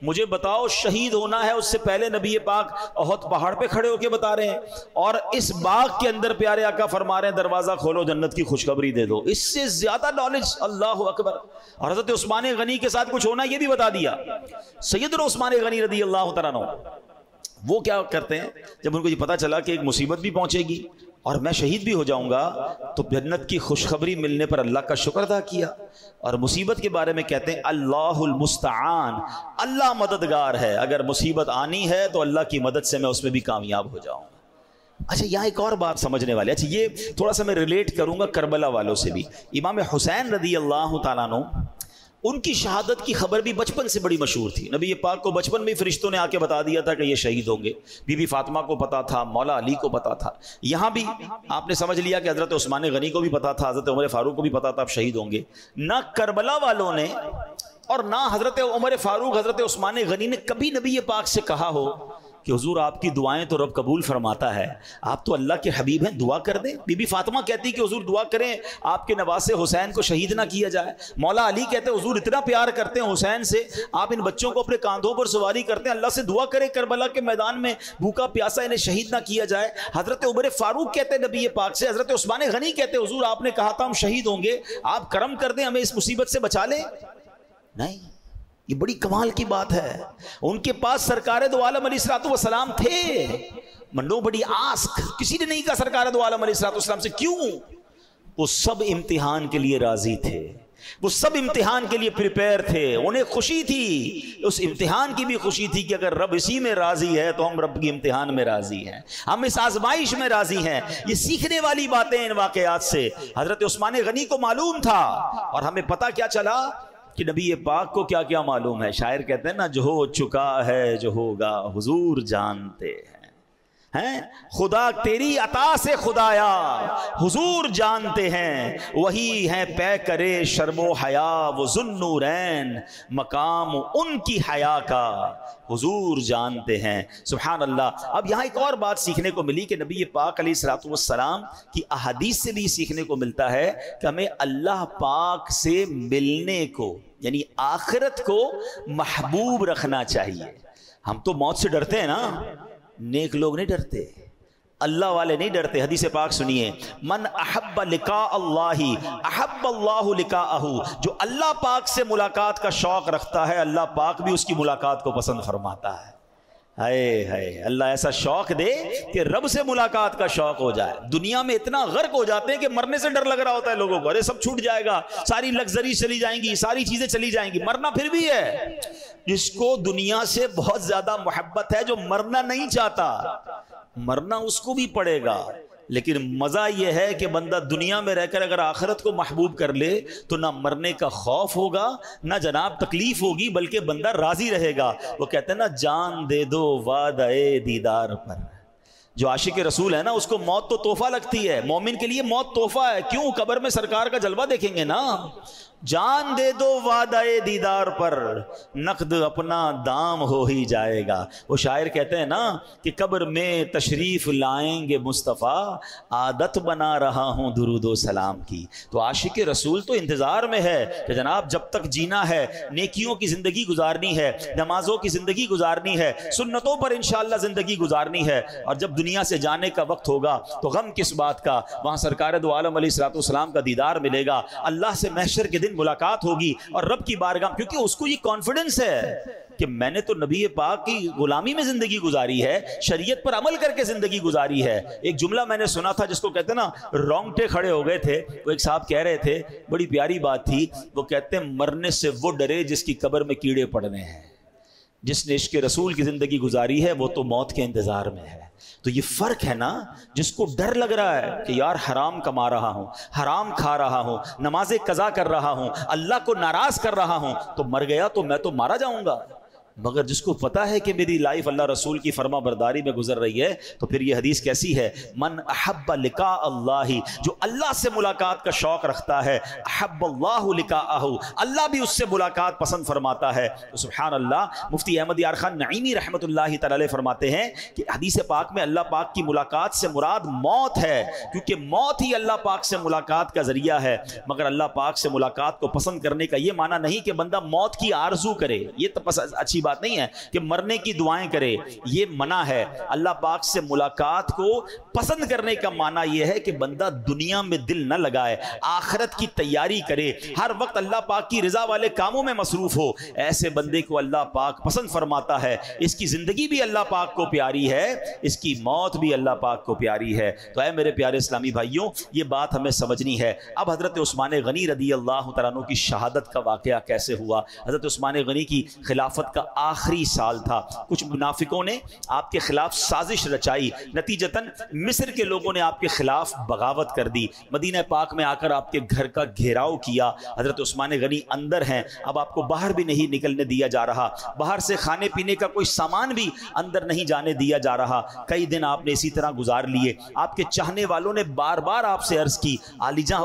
مجھے بتاؤ شہید ہونا ہے اس سے پہلے نبی پاک احد پہاڑ پہ کھڑے ہو کے بتا رہے ہیں, اور اس باغ کے اندر پیارے آقا فرما رہے ہیں دروازہ کھولو جنت کی خوشخبری دے دو. اس سے زیادہ نالج. اللہ اکبر. اور حضرت عثمان غنی کے ساتھ کچھ ہونا یہ بھی بتا دیا. سیدنا عثمان غنی رضی اللہ تعالیٰ عنہ وہ کیا کرتے ہیں جب ان کو یہ پتا چلا کہ ایک مصیبت بھی پہنچے گی اور میں شہید بھی ہو جاؤں گا, تو جنت کی خوشخبری ملنے پر اللہ کا شکر ادا کیا. اور مصیبت کے بارے میں کہتے ہیں اللہ المستعان, اللہ مددگار ہے, اگر مصیبت آنی ہے تو اللہ کی مدد سے میں اس میں بھی کامیاب ہو جاؤں. اچھا یہاں ایک اور بات سمجھنے والے, اچھا یہ تھوڑا سا میں ریلیٹ کروں گا کربلا والوں سے بھی. امام حسین رضی اللہ تعالیٰ عنہ ان کی شہادت کی خبر بھی بچپن سے بڑی مشہور تھی. نبی پاک کو بچپن میں فرشتوں نے آ کے بتا دیا تھا کہ یہ شہید ہوں گے. بی بی فاطمہ کو پتا تھا, مولا علی کو پتا تھا. یہاں بھی آپ نے سمجھ لیا کہ حضرت عثمان غنی کو بھی پتا تھا, حضرت عمر فاروق کو بھی پتا تھا آپ شہید ہوں گے. نہ کربلا والوں نے اور نہ حضرت عمر فاروق حضرت عثمان غنی نے کبھی نبی پاک سے کہا ہو کہ حضور آپ کی دعائیں تو رب قبول فرماتا ہے, آپ تو اللہ کے حبیب ہیں, دعا کر دیں. بی بی فاطمہ کہتی کہ حضور دعا کریں آپ کے نواسے حسین کو شہید نہ کیا جائے. مولا علی کہتے ہیں حضور اتنا پیار کرتے ہیں حسین سے, آپ ان بچوں کو اپنے کاندھوں پر سواری کرتے ہیں, اللہ سے دعا کریں کربلا کے میدان میں بھوکا پیاسا انہیں شہید نہ کیا جائے. حضرت عمر فاروق کہتے ہیں نبی پاک سے, حضرت عثمان غنی کہتے ہیں حضور آپ نے کہا تھا ہم شہید ہوں گے, آپ کرم کر دیں ہمیں اس مصیبت سے بچا لیں. نہیں, یہ بڑی کمال کی بات ہے. ان کے پاس سرکار دو عالم علیہ الصلوۃ والسلام تھے. منڈو بڑی آسک, کسی نے نہیں کہا سرکار دو عالم علیہ الصلوۃ والسلام سے. کیوں؟ وہ سب امتحان کے لیے راضی تھے, وہ سب امتحان کے لیے پریپئر تھے. انہیں خوشی تھی, اس امتحان کی بھی خوشی تھی کہ اگر رب اسی میں راضی ہے تو ہم رب کی امتحان میں راضی ہیں, ہم اس آزمائش میں راضی ہیں. یہ سیکھنے والی باتیں ان واقعات سے حضرت عثمان غنی کو معلوم تھا. اور ہمیں پتہ کیا چلا کہ نبی پاک کو کیا کیا معلوم ہے. شاعر کہتے ہیں نا جو ہو چکا ہے جو ہوگا حضور جانتے ہیں, خدا تیری عطا سے خدایا حضور جانتے ہیں, وہی ہیں پے کرے شرم و حیا وہ ذوالنورین, مقام ان کی حیا کا حضور جانتے ہیں. سبحان اللہ. اب یہاں ایک اور بات سیکھنے کو ملی کہ نبی پاک علیہ الصلوۃ والسلام کی احادیث سے بھی سیکھنے کو ملتا ہے کہ ہمیں اللہ پاک سے ملنے کو یعنی آخرت کو محبوب رکھنا چاہیے. ہم تو موت سے ڈرتے ہیں نا, نیک لوگ نہیں ڈرتے, اللہ والے نہیں ڈرتے. حدیث پاک سنیے, من احب لقاء اللہ احب اللہ لقاءہ, جو اللہ پاک سے ملاقات کا شوق رکھتا ہے اللہ پاک بھی اس کی ملاقات کو پسند فرماتا ہے. ہائے ہائے، اللہ ایسا شوق دے کہ رب سے ملاقات کا شوق ہو جائے۔ دنیا میں اتنا غرق ہو جاتے ہیں کہ مرنے سے ڈر لگ رہا ہوتا ہے لوگوں کو، ارے سب چھوٹ جائے گا، ساری لگژری چلی جائیں گی، ساری چیزیں چلی جائیں گی، مرنا پھر بھی ہے۔ جس کو دنیا سے بہت زیادہ محبت ہے، جو مرنا نہیں چاہتا، مرنا اس کو بھی پڑے گا، لیکن مزہ یہ ہے کہ بندہ دنیا میں رہ کر اگر آخرت کو محبوب کر لے تو نہ مرنے کا خوف ہوگا، نہ جناب تکلیف ہوگی، بلکہ بندہ راضی رہے گا۔ وہ کہتے ہیں نا، جان دے دو وعدہ دیدار پر۔ جو عاشق رسول ہے نا، اس کو موت تو تحفہ لگتی ہے، مومن کے لیے موت تحفہ ہے۔ کیوں؟ قبر میں سرکار کا جلوہ دیکھیں گے نا۔ جان دے دو وعدہ دیدار پر، نقد اپنا دام ہو ہی جائے گا۔ وہ شاعر کہتے ہیں نا کہ قبر میں تشریف لائیں گے مصطفیٰ، عادت بنا رہا ہوں درود و سلام کی۔ تو عاشق رسول تو انتظار میں ہے کہ جناب جب تک جینا ہے، نیکیوں کی زندگی گزارنی ہے، نمازوں کی زندگی گزارنی ہے، سنتوں پر انشاءاللہ زندگی گزارنی ہے، اور جب دنیا سے جانے کا وقت ہوگا تو غم کس بات کا، وہاں سرکار دو عالم علیہ الصلوۃ والسلام کا دیدار ملے گا، اللہ سے محشر کے دن ملاقات ہوگی، اور رب کی بارگاہ، کیونکہ اس کو یہ کانفیڈنس ہے کہ میں نے تو نبی پاک کی غلامی میں زندگی گزاری ہے، شریعت پر عمل کر کے زندگی گزاری ہے۔ ایک جملہ میں نے سنا تھا جس کو کہتے ہیں نا رونگٹے کھڑے ہو گئے تھے، وہ ایک صاحب کہہ رہے تھے، بڑی پیاری بات تھی، وہ کہتے ہیں مرنے سے وہ ڈرے جس کی قبر میں کیڑے پڑنے ہیں۔ جس نے عشق رسول کی زندگی گزاری ہے وہ تو موت کے انتظار میں ہے۔ تو یہ فرق ہے نا، جس کو ڈر لگ رہا ہے کہ یار حرام کما رہا ہوں، حرام کھا رہا ہوں، نمازیں قضا کر رہا ہوں، اللہ کو ناراض کر رہا ہوں، تو مر گیا تو میں تو مارا جاؤں گا۔ مگر جس کو پتا ہے کہ میری لائف اللہ رسول کی فرما برداری میں گزر رہی ہے، تو پھر یہ حدیث کیسی ہے، من احب لقاء اللہ، جو اللہ سے ملاقات کا شوق رکھتا ہے، احب اللہ لقاءہ، اللہ بھی اس سے ملاقات پسند فرماتا ہے۔ تو سبحان اللہ، مفتی احمد یار خان نعیمی رحمۃ اللہ تعالی علیہ فرماتے ہیں کہ حدیث پاک میں اللہ پاک کی ملاقات سے مراد موت ہے، کیونکہ موت ہی اللہ پاک سے ملاقات کا ذریعہ ہے۔ مگر اللہ پاک سے ملاقات کو پسند کرنے کا یہ معنی نہیں کہ بندہ موت کی آرزو کرے، یہ تو اچھی بات نہیں ہے کہ مرنے کی دعائیں کرے، یہ منع ہے۔ اللہ پاک سے ملاقات کو پسند کرنے کا معنی یہ ہے کہ بندہ دنیا میں دل نہ لگائے، آخرت کی تیاری کرے، ہر وقت اللہ پاک کی رضا والے کاموں میں مصروف ہو۔ ایسے بندے کو اللہ پاک پسند فرماتا ہے، اس کی زندگی بھی اللہ پاک کو پیاری ہے، اس کی موت بھی اللہ پاک کو پیاری ہے۔ تو اے میرے پیارے اسلامی بھائیوں، یہ بات ہمیں سمجھنی ہے۔ اب حضرت عثمان غنی رضی اللہ تعالیٰ عنہ کی شہادت کا واقعہ کیسے ہوا؟ حضرت عثمان غنی کی خلافت کا آخری سال تھا، کچھ منافقوں نے آپ کے خلاف سازش رچائی، نتیجتاً مصر کے لوگوں نے آپ کے خلاف بغاوت کر دی، مدینہ پاک میں آ کر آپ کے گھر کا گھیراؤ کیا۔ حضرت عثمان غنی اندر ہیں، اب آپ کو باہر بھی نہیں نکلنے دیا جا رہا، باہر سے کھانے پینے کا کوئی سامان بھی اندر نہیں جانے دیا جا رہا۔ کئی دن آپ نے اسی طرح گزار لیے۔ آپ کے چاہنے والوں نے بار بار آپ سے عرض کی، عالی جہاں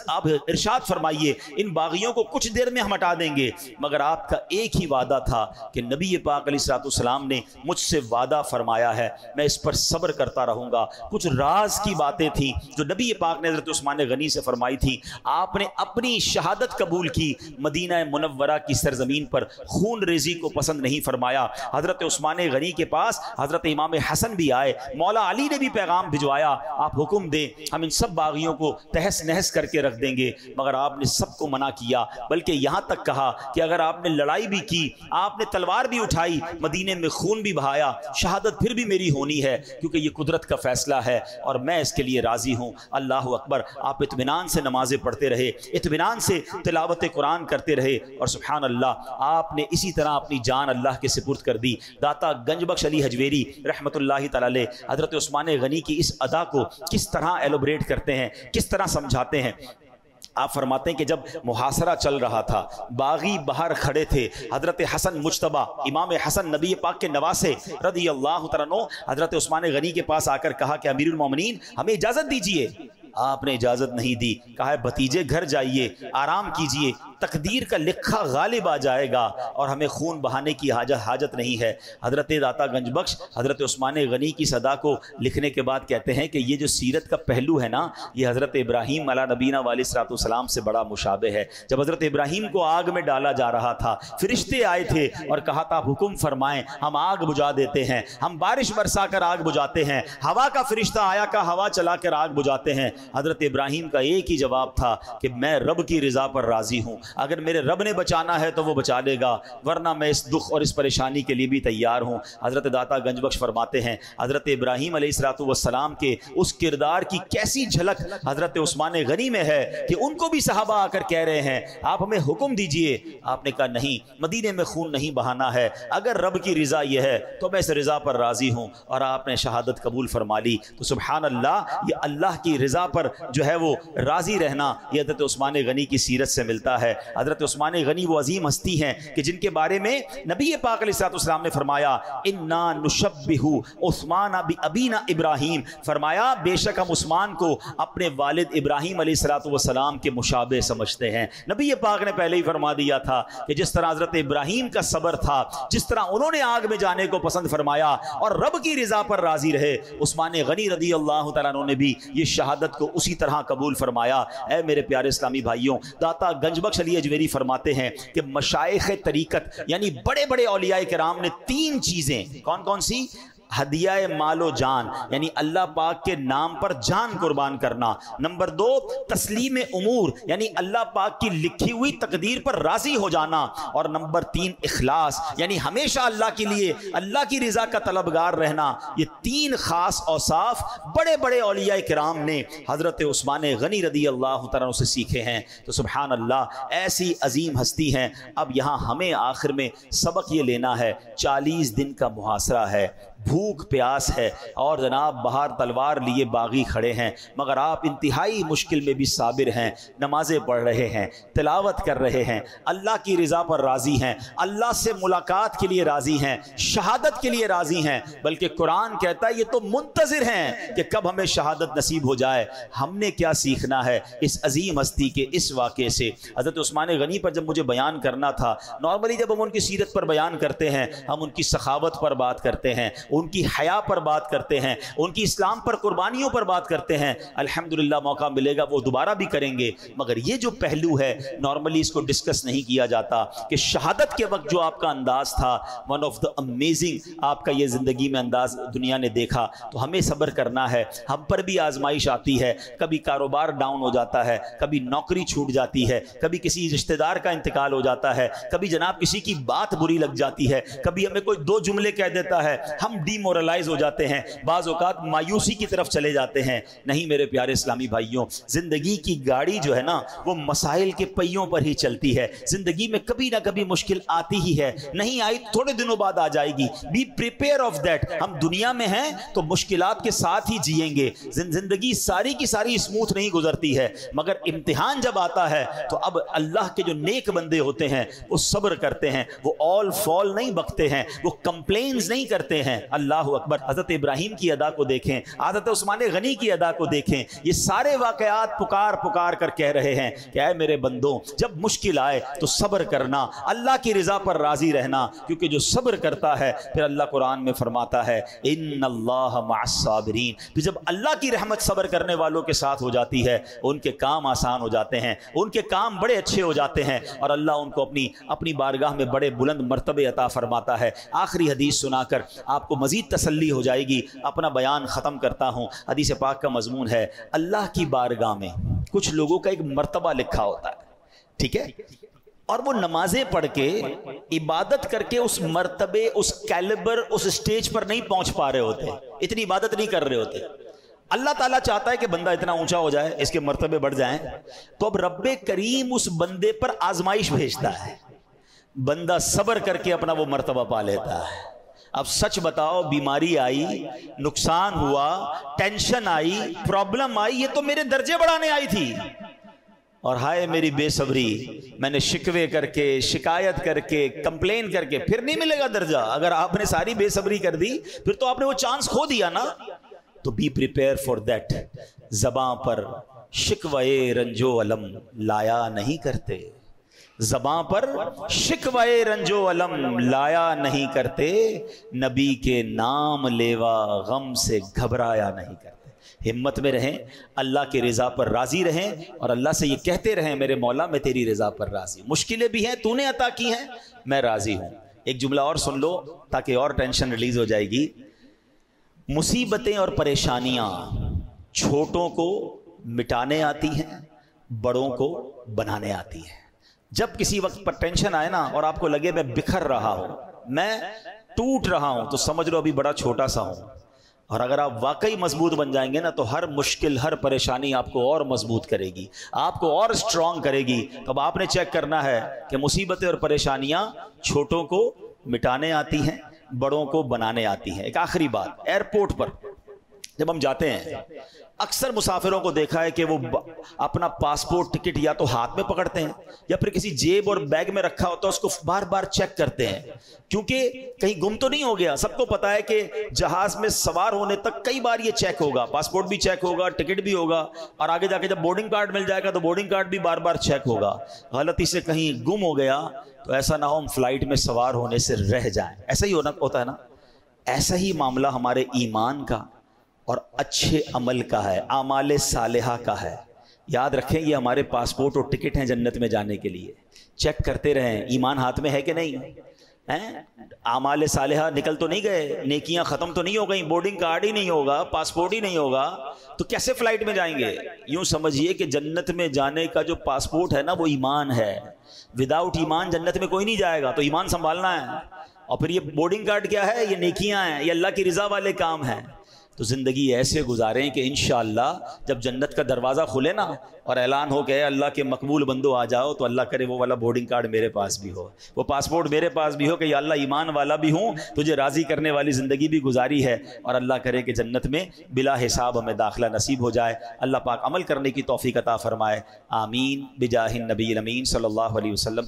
آپ ارشاد فرمائیے ان باغیوں کو کچھ دیر میں ہم ہٹا دیں گے، مگر آپ کا ایک ہی وعدہ تھا کہ نبی پاک علیہ الصلوۃ والسلام نے مجھ سے وعدہ فرمایا ہے، میں اس پر صبر کرتا رہوں گا۔ کچھ راز کی باتیں تھیں جو نبی پاک نے حضرت عثمان غنی سے فرمائی تھی۔ آپ نے اپنی شہادت قبول کی، مدینہ منورہ کی سرزمین پر خون ریزی کو پسند نہیں فرمایا۔ حضرت عثمان غنی کے پاس حضرت امام حسن بھی آئے، مولا علی نے بھی پیغام بھجوایا، آپ حکم دیں ہم ان سب باغیوں کو تہس نہس کر کے رکھ دیں گے، مگر آپ نے سب کو منع کیا، بلکہ یہاں تک کہا کہ اگر آپ نے لڑائی بھی کی، آپ نے تلوار بھی اٹھائی، مدینے میں خون بھی بہایا، شہادت پھر بھی میری ہونی ہے، کیونکہ یہ قدرت کا فیصلہ ہے اور میں اس کے لیے راضی ہوں۔ اللہ اکبر۔ آپ اطمینان سے نمازیں پڑھتے رہے، اطمینان سے تلاوت قرآن کرتے رہے، اور سبحان اللہ آپ نے اسی طرح اپنی جان اللہ کے سپرد کر دی۔ داتا گنج بخش علی حجویری رحمۃ اللہ تعالی علیہ حضرت عثمان غنی کی اس ادا کو کس طرح ایلوبریٹ کرتے ہیں، کس طرح سمجھاتے ہیں۔ آپ فرماتے ہیں کہ جب محاصرہ چل رہا تھا، باغی باہر کھڑے تھے، حضرت حسن مجتبی امام حسن نبی پاک کے نواسے رضی اللہ تعالیٰ عنہ حضرت عثمان غنی کے پاس آ کر کہا کہ امیر المومنین ہمیں اجازت دیجئے۔ آپ نے اجازت نہیں دی، کہا ہے بھتیجے گھر جائیے، آرام کیجئے، تقدیر کا لکھا غالب آ جائے گا اور ہمیں خون بہانے کی حاجت نہیں ہے۔ حضرت داتا گنج بخش حضرت عثمان غنی کی صدا کو لکھنے کے بعد کہتے ہیں کہ یہ جو سیرت کا پہلو ہے نا، یہ حضرت ابراہیم علیہ نبینا علیہ الصلوۃ والسلام سے بڑا مشابہ ہے۔ جب حضرت ابراہیم کو آگ میں ڈالا جا رہا تھا، فرشتے آئے تھے اور کہا تھا حکم فرمائیں، ہم آگ بجھا دیتے ہیں، ہم بارش برسا کر آگ بجھاتے ہیں، ہوا کا فرشتہ آیا کہ ہوا چلا کر آگ بجھاتے ہیں۔ حضرت ابراہیم کا ایک ہی جواب تھا کہ میں رب کی رضا پر راضی ہوں، اگر میرے رب نے بچانا ہے تو وہ بچا لے گا، ورنہ میں اس دکھ اور اس پریشانی کے لیے بھی تیار ہوں۔ حضرت داتا گنج بخش فرماتے ہیں حضرت ابراہیم علیہ السلام کے اس کردار کی کیسی جھلک حضرت عثمان غنی میں ہے کہ ان کو بھی صحابہ آ کر کہہ رہے ہیں آپ ہمیں حکم دیجئے۔ آپ نے کہا نہیں، مدینے میں خون نہیں بہانا ہے، اگر رب کی رضا یہ ہے تو میں اس رضا پر راضی ہوں، اور آپ نے شہادت قبول فرما لی۔ تو سبحان اللہ، یہ اللہ کی رضا پر جو ہے وہ راضی رہنا یہ حضرت عثمان غنی کی سیرت سے ملتا ہے۔ حضرت عثمان غنی وہ عظیم ہستی ہیں کہ جن کے بارے میں نبی پاک علیہ السلام نے فرمایا انا نشبہ عثمان بابینا ابراہیم، فرمایا بے شک ہم عثمان کو اپنے والد ابراہیم علیہ السلام کے مشابہ سمجھتے ہیں۔ نبی پاک نے پہلے ہی فرما دیا تھا کہ جس طرح حضرت ابراہیم کا صبر تھا، جس طرح انہوں نے آگ میں جانے کو پسند فرمایا اور رب کی رضا پر راضی رہے، عثمان غنی رضی اللہ تعالیٰ عنہ نے بھی یہ شہادت کو اسی طرح قبول فرمایا۔ اے میرے پیارے اسلامی بھائیوں، داتا گنج بخش علی اجمیری فرماتے ہیں کہ مشائخ طریقت یعنی بڑے بڑے اولیاء کرام نے 3 چیزیں، کون کون سی؟ ہدیہ مال و جان، یعنی اللہ پاک کے نام پر جان قربان کرنا۔ نمبر 2 تسلیم امور، یعنی اللہ پاک کی لکھی ہوئی تقدیر پر راضی ہو جانا، اور نمبر 3 اخلاص، یعنی ہمیشہ اللہ کے لیے اللہ کی رضا کا طلبگار رہنا۔ یہ 3 خاص اوصاف بڑے بڑے اولیاء کرام نے حضرت عثمان غنی رضی اللہ تعالیٰ عنہ سے سیکھے ہیں۔ تو سبحان اللہ، ایسی عظیم ہستی ہیں۔ اب یہاں ہمیں آخر میں سبق یہ لینا ہے، 40 دن کا محاصرہ ہے، بھوک پیاس ہے، اور جناب باہر تلوار لیے باغی کھڑے ہیں، مگر آپ انتہائی مشکل میں بھی صابر ہیں، نمازیں پڑھ رہے ہیں، تلاوت کر رہے ہیں، اللہ کی رضا پر راضی ہیں، اللہ سے ملاقات کے لیے راضی ہیں، شہادت کے لیے راضی ہیں، بلکہ قرآن کہتا ہے یہ تو منتظر ہیں کہ کب ہمیں شہادت نصیب ہو جائے۔ ہم نے کیا سیکھنا ہے اس عظیم ہستی کے اس واقعے سے؟ حضرت عثمان غنی پر جب مجھے بیان کرنا تھا، نارملی جب ہم ان کی سیرت پر بیان کرتے ہیں ہم ان کی سخاوت پر بات کرتے ہیں، ان کی حیا پر بات کرتے ہیں، ان کی اسلام پر قربانیوں پر بات کرتے ہیں۔ الحمدللہ موقع ملے گا وہ دوبارہ بھی کریں گے، مگر یہ جو پہلو ہے نارملی اس کو ڈسکس نہیں کیا جاتا کہ شہادت کے وقت جو آپ کا انداز تھا، ون آف دا امیزنگ آپ کا یہ زندگی میں انداز دنیا نے دیکھا۔ تو ہمیں صبر کرنا ہے، ہم پر بھی آزمائش آتی ہے، کبھی کاروبار ڈاؤن ہو جاتا ہے، کبھی نوکری چھوٹ جاتی ہے، کبھی کسی رشتہ دار کا انتقال ہو جاتا ہے، کبھی جناب کسی کی بات بری لگ جاتی ہے، کبھی ہمیں کوئی 2 جملے کہہ دیتا ہے، ہم ڈی مورلائز ہو جاتے ہیں، بعض اوقات مایوسی کی طرف چلے جاتے ہیں۔ نہیں میرے پیارے اسلامی بھائیوں، زندگی کی گاڑی جو ہے نا وہ مسائل کے پہیوں پر ہی چلتی ہے، زندگی میں کبھی نہ کبھی مشکل آتی ہی ہے، نہیں آئی تھوڑے دنوں بعد آ جائے گی، بی پریپیئر آف دیٹ۔ ہم دنیا میں ہیں تو مشکلات کے ساتھ ہی جئیں گے، زندگی ساری کی ساری اسموتھ نہیں گزرتی ہے، مگر امتحان جب آتا ہے تو اب اللہ کے جو نیک بندے ہوتے ہیں وہ صبر کرتے ہیں، وہ آل فال نہیں بکتے ہیں، وہ کمپلینز نہیں کرتے ہیں۔ اللہ اکبر، حضرت ابراہیم کی ادا کو دیکھیں، حضرت عثمان غنی کی ادا کو دیکھیں، یہ سارے واقعات پکار پکار کر کہہ رہے ہیں کہ اے میرے بندوں، جب مشکل آئے تو صبر کرنا، اللہ کی رضا پر راضی رہنا، کیونکہ جو صبر کرتا ہے پھر اللہ قرآن میں فرماتا ہے ان اللہ مع الصابرین، پھر جب اللہ کی رحمت صبر کرنے والوں کے ساتھ ہو جاتی ہے ان کے کام آسان ہو جاتے ہیں، ان کے کام بڑے اچھے ہو جاتے ہیں، اور اللہ ان کو اپنی بارگاہ میں بڑے بلند مرتبے عطا فرماتا ہے۔ آخری حدیث سنا کر آپ کو مزید تسلی ہو جائے گی، اپنا بیان ختم کرتا ہوں۔ حدیث پاک کا مضمون ہے اللہ کی بارگاہ میں کچھ لوگوں کا ایک مرتبہ لکھا ہوتا ہے، ٹھیک ہے، اور وہ نمازیں پڑھ کے عبادت کر کے اس مرتبے، اس کیلیبر، اس سٹیج پر نہیں پہنچ پا رہے ہوتے، اتنی عبادت نہیں کر رہے ہوتے۔ اللہ تعالیٰ چاہتا ہے کہ بندہ اتنا اونچا ہو جائے، اس کے مرتبے بڑھ جائیں، تو اب رب کریم اس بندے پر آزمائش بھیجتا ہے، بندہ صبر کر کے اپنا وہ مرتبہ پا لیتا ہے۔ اب سچ بتاؤ، بیماری آئی، نقصان ہوا، ٹینشن آئی، پرابلم آئی، یہ تو میرے درجے بڑھانے آئی تھی، اور ہائے میری بے صبری، میں نے شکوے کر کے، شکایت کر کے، کمپلین کر کے، پھر نہیں ملے گا درجہ۔ اگر آپ نے ساری بے صبری کر دی پھر تو آپ نے وہ چانس کھو دیا نا۔ تو بی پریپیئر فار دیٹ، زباں پر شکوے رنجو علم لایا نہیں کرتے، زباں پر شکوے رنجو علم لایا نہیں کرتے، نبی کے نام لیوا غم سے گھبرایا نہیں کرتے۔ ہمت میں رہیں، اللہ کی رضا پر راضی رہیں، اور اللہ سے یہ کہتے رہیں میرے مولا میں تیری رضا پر راضی ہوں، مشکلیں بھی ہیں تو نے عطا کی ہیں، میں راضی ہوں۔ ایک جملہ اور سن لو تاکہ اور ٹینشن ریلیز ہو جائے گی۔ مصیبتیں اور پریشانیاں چھوٹوں کو مٹانے آتی ہیں، بڑوں کو بنانے آتی ہیں۔ جب کسی وقت پر ٹینشن آئے نا اور آپ کو لگے میں بکھر رہا ہوں، میں ٹوٹ رہا ہوں، تو سمجھ لو ابھی بڑا چھوٹا سا ہوں. اور اگر آپ واقعی مضبوط بن جائیں گے نا تو ہر مشکل، ہر پریشانی آپ کو اور مضبوط کرے گی، آپ کو اور اسٹرانگ کرے گی. تو اب آپ نے چیک کرنا ہے کہ مصیبتیں اور پریشانیاں چھوٹوں کو مٹانے آتی ہیں، بڑوں کو بنانے آتی ہیں. ایک آخری بات، ایئرپورٹ پر جب ہم جاتے ہیں اکثر مسافروں کو دیکھا ہے کہ وہ اپنا پاسپورٹ ٹکٹ یا تو ہاتھ میں پکڑتے ہیں یا پھر کسی جیب اور بیگ میں رکھا ہوتا ہے، اس کو بار بار چیک کرتے ہیں کیونکہ کہیں گم تو نہیں ہو گیا. سب کو پتا ہے کہ جہاز میں سوار ہونے تک کئی بار یہ چیک ہوگا، پاسپورٹ بھی چیک ہوگا، ٹکٹ بھی ہوگا، اور آگے جا کے جب بورڈنگ کارڈ مل جائے گا تو بورڈنگ کارڈ بھی بار بار چیک ہوگا. غلطی سے کہیں گم ہو گیا تو ایسا نہ ہو ہم فلائٹ میں سوار ہونے سے رہ جائیں. ایسا ہی ہوتا ہے نا. ایسا ہی معاملہ ہمارے ایمان کا اور اچھے عمل کا ہے، اعمال صالحہ کا ہے. یاد رکھیں یہ ہمارے پاسپورٹ اور ٹکٹ ہیں جنت میں جانے کے لیے. چیک کرتے رہیں ایمان ہاتھ میں ہے کہ نہیں. اعمال صالحہ نکل تو نہیں گئے، نیکیاں ختم تو نہیں ہو گئیں، بورڈنگ کارڈ ہی نہیں ہوگا، پاسپورٹ ہی نہیں ہوگا تو کیسے فلائٹ میں جائیں گے. یوں سمجھیے کہ جنت میں جانے کا جو پاسپورٹ ہے نا وہ ایمان ہے. وداؤٹ ایمان جنت میں کوئی نہیں جائے گا، تو ایمان سنبھالنا ہے. اور پھر یہ بورڈنگ کارڈ کیا ہے؟ یہ نیکیاں ہیں، یہ اللہ کی رضا والے کام ہیں. تو زندگی ایسے گزاریں کہ انشاءاللہ جب جنت کا دروازہ کھلے نا اور اعلان ہو کہ اللہ کے مقبول بندو آ جاؤ، تو اللہ کرے وہ والا بورڈنگ کارڈ میرے پاس بھی ہو، وہ پاسپورٹ میرے پاس بھی ہو کہ یا اللہ ایمان والا بھی ہوں، تجھے راضی کرنے والی زندگی بھی گزاری ہے، اور اللہ کرے کہ جنت میں بلا حساب ہمیں داخلہ نصیب ہو جائے. اللہ پاک عمل کرنے کی توفیق عطا فرمائے. آمین بجاہ النبی الامین صلی اللہ علیہ وسلم.